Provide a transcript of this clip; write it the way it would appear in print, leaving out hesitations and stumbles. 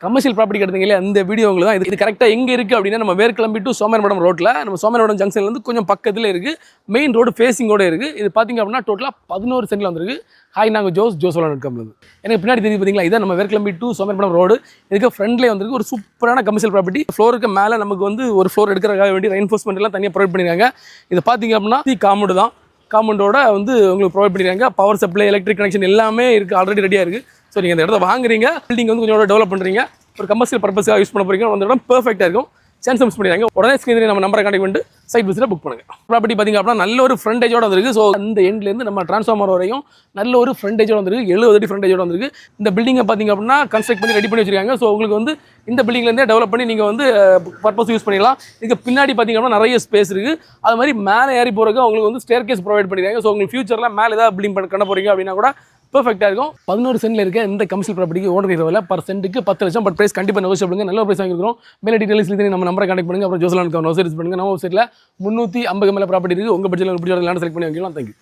commercial property கிடைத்தீங்களே அந்த video உங்களுக்கு தான் இது கரெக்டாக எங்கே இருக்குது அப்படின்னா நம்ம வேர்க்கிளம்பி டு சோமேர்படம் ரோட்டில் நம்ம சோமேர்படம் ஜங்ஷன்லேருந்து கொஞ்சம் பக்கத்தில் இருக்குது மெயின் ரோடு ஃபேஸிங்கோடு இருக்குது இது பார்த்திங்க அப்படின்னா டோட்டலாக 11 சென்டில் வந்துருக்கு ஹாய் நாங்கள் ஜோசோலான இருக்கோம் எனக்கு பின்னாடி தெரியுது பார்த்தீங்களா இதான் நம்ம வேர்க்கிளம்பி டு சோமேர்படம் ரோடு இதுக்கு ஃப்ரண்ட்லேயே வந்துருக்கு ஒரு சூப்பரான கமர்ஷியல் ப்ராப்பர்ட்டி ஃப்ளோருக்கு மேலே நமக்கு வந்து ஒரு ஃப்ளோர் எடுக்கிறதுக்காக வேண்டி ரெயின்ஃபோர்ஸ்மெண்ட் எல்லாம் தனியாக ப்ரொவைட் பண்ணியிருக்காங்க இது பார்த்திங்க அப்படின்னா காம்பவுண்டு தான் காம்பவுண்டோட வந்து உங்களுக்கு ப்ரொவைட் பண்ணியிருக்காங்க பவர் சப்ளை எலக்ட்ரிக் கனெக்ஷன் எல்லாமே இருக்குது ஆல்ரெடி ரெடியாக இருக்குது ஸோ நீங்கள் இந்த இடத்த வாங்குறீங்க பில்டிங் வந்து கொஞ்சம் டெவலப் பண்ணுறீங்க ஒரு கமர்ஷியல் பர்பஸாக யூஸ் பண்ண போகிறீங்க அந்த இடம் பெர்ஃபெக்டாக இருக்கும் சான்ஸ் மிஸ் பண்ணிடுறாங்க உடனே ஸ்க்ரீனில் நம்ம நம்பரை கான்டெக்ட் பண்ணிட்டு சைட் விசிட்டில் புக் பண்ணுங்கள் ப்ராப்பர்ட்டி பார்த்திங்க அப்படின்னா நல்ல ஒரு ஃப்ரண்டேஜோட வந்துருக்கு ஸோ அந்த எண்ட்லேருந்து நம்ம ட்ரான்ஸ்ஃபார்மர் வரையும் நல்ல ஒரு ஃப்ரண்டேஜோட வந்துருக்கு 70 அடி ஃப்ரண்டேஜோட வந்துருக்கு இந்த பில்டிங்கை பார்த்திங்க அப்படின்னா கன்ஸ்ட்ரக்ட் பண்ணி ரெடி பண்ணி வச்சிருக்காங்க ஸோ உங்களுக்கு வந்து இந்த பில்டிங்லேருந்தே டெவலப் பண்ணி நீங்கள் வந்து பர்பஸ் யூஸ் பண்ணிடலாம் இதுக்கு பின்னாடி பார்த்திங்க அப்படின்னா நிறைய ஸ்பேஸ் இருக்குது அது மாதிரி மேலே ஏறி போகிறதுக்கு உங்களுக்கு வந்து ஸ்டேர் கேஸ் ப்ரொவைட் பண்ணிடுறாங்க ஸோ உங்களுக்கு ஃபியூச்சரில் மேலே ஏதாவது பில்டிங் பண்ண போகிறீங்க அப்படின்னா கூட பெர்ஃபெக்டாக இருக்கும் 11 சென்டில் இருக்க இந்த கமர்ஷியல் ப்ராப்பர்ட்டிக்கு ஓனர் இருக்கிற பர் சென்ட்டுக்கு 10 லட்சம் பட் ப்ரைஸ் கண்டிப்பாக நெகோஷியபிளுங்க நல்ல ப்ரைஸ் வாங்கிக்கிறோம் மேலே டீட்டெயில்ஸ் நம்ம நம்பரை கான்டெக்ட் பண்ணுங்கள் அப்புறம் ஜோசலான் நோசரிஸ் பண்ணுங்கள் நம்ம வெப்சைட்டில் 350 மேலே ப்ராப்பர்ட்டி இருக்குது உங்கள் பட்ஜெட்டில் பிடிச்ச லேண்ட் செலக்ட் பண்ணி வைக்கலாம் தேங்க்யூ